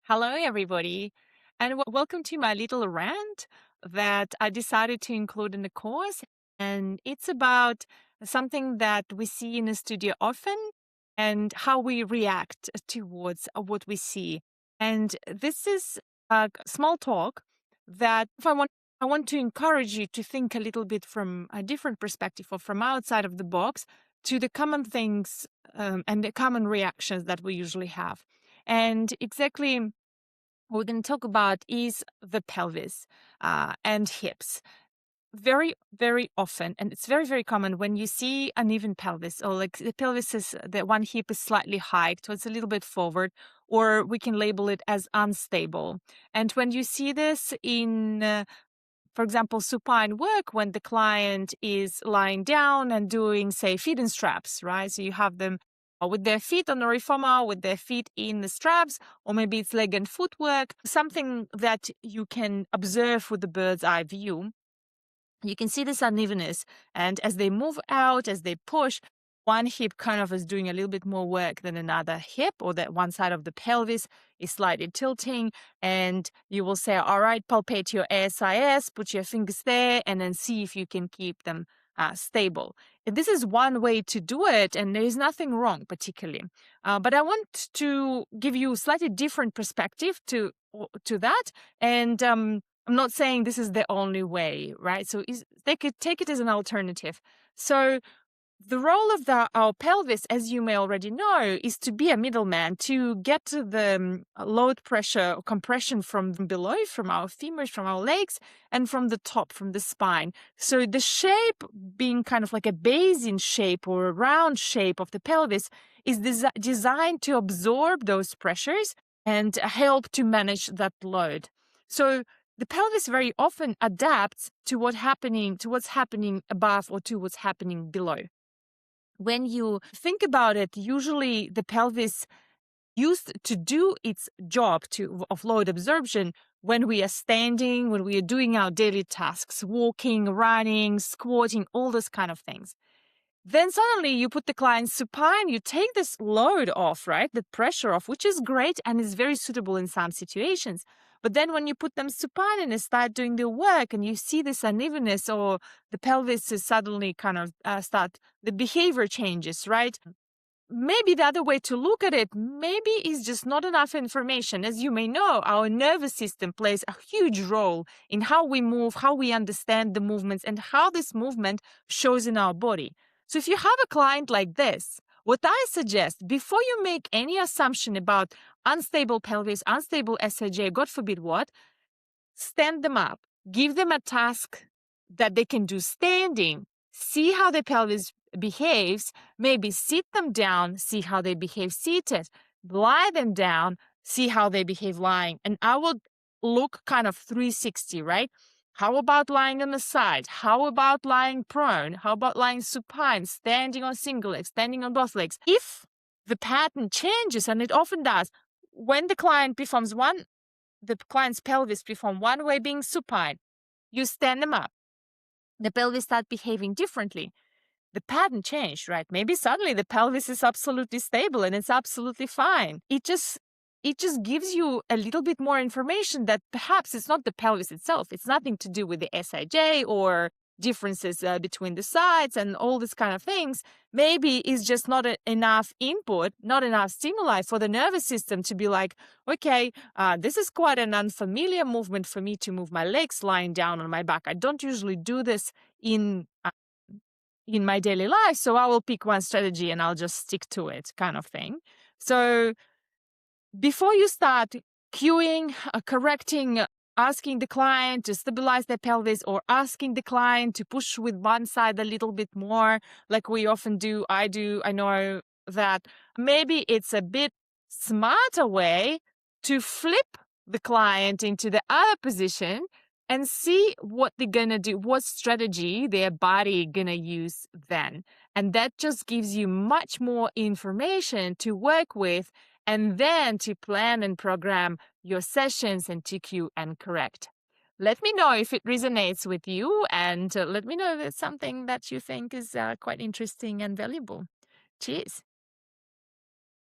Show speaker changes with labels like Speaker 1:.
Speaker 1: Hello, everybody, and welcome to my little rant that I decided to include in the course. And it's about something that we see in the studio often and how we react towards what we see. And this is a small talk that if I want to encourage you to think a little bit from a different perspective or from outside of the box to the common things and the common reactions that we usually have. And exactly what we're going to talk about is the pelvis and hips. Very, very often, and it's very, very common when you see uneven pelvis, or like the pelvis is the one hip is slightly hiked, so it's a little bit forward, or we can label it as unstable. And when you see this in for example, supine work, when the client is lying down and doing, say, feet and straps, right? So you have them with their feet on the reformer, with their feet in the straps, or maybe it's leg and foot work, something that you can observe with the bird's eye view. You can see this unevenness. And as they move out, as they push, one hip kind of is doing a little bit more work than another hip, or that one side of the pelvis is slightly tilting. And you will say, all right, palpate your ASIS, put your fingers there, and then see if you can keep them stable. And this is one way to do it, and there is nothing wrong particularly. But I want to give you a slightly different perspective to that. And I'm not saying this is the only way, right? So they could take it as an alternative. So the role of our pelvis, as you may already know, is to be a middleman, to get to the load pressure or compression from below, from our femurs, from our legs, and from the top, from the spine. So the shape being kind of like a basin shape or a round shape of the pelvis is designed to absorb those pressures and help to manage that load. So the pelvis very often adapts to what's happening above or to what's happening below. When you think about it, usually the pelvis used to do its job of load absorption when we are standing, when we are doing our daily tasks, walking, running, squatting, all those kind of things. Then suddenly you put the client supine, you take this load off, right? The pressure off, which is great and is very suitable in some situations. But then when you put them supine and they start doing the work and you see this unevenness, or the pelvis is suddenly kind of the behavior changes, right? Maybe the other way to look at it, maybe is just not enough information. As you may know, our nervous system plays a huge role in how we move, how we understand the movements, and how this movement shows in our body. So if you have a client like this, what I suggest, before you make any assumption about unstable pelvis, unstable SIJ, God forbid what, stand them up, give them a task that they can do standing, see how the pelvis behaves, maybe sit them down, see how they behave seated, lie them down, see how they behave lying. And I would look kind of 360, right? How about lying on the side? How about lying prone? How about lying supine, standing on single legs, standing on both legs? If the pattern changes, and it often does, when the client performs the client's pelvis perform one way being supine, you stand them up, the pelvis start behaving differently. The pattern changed, right? Maybe suddenly the pelvis is absolutely stable and it's absolutely fine. It just gives you a little bit more information that perhaps it's not the pelvis itself. It's nothing to do with the SIJ or differences between the sides and all these kind of things. Maybe it's just not enough input, not enough stimuli for the nervous system to be like, okay, this is quite an unfamiliar movement for me to move my legs lying down on my back. I don't usually do this in my daily life, so I will pick one strategy and I'll just stick to it, kind of thing. So before you start cueing, correcting, asking the client to stabilize their pelvis, or asking the client to push with one side a little bit more, like we often do, I know that maybe it's a bit smarter way to flip the client into the other position and see what they're gonna do, what strategy their body gonna use then. And that just gives you much more information to work with, and then to plan and program your sessions and to cue and correct. Let me know if it resonates with you, and let me know if it's something that you think is quite interesting and valuable. Cheers.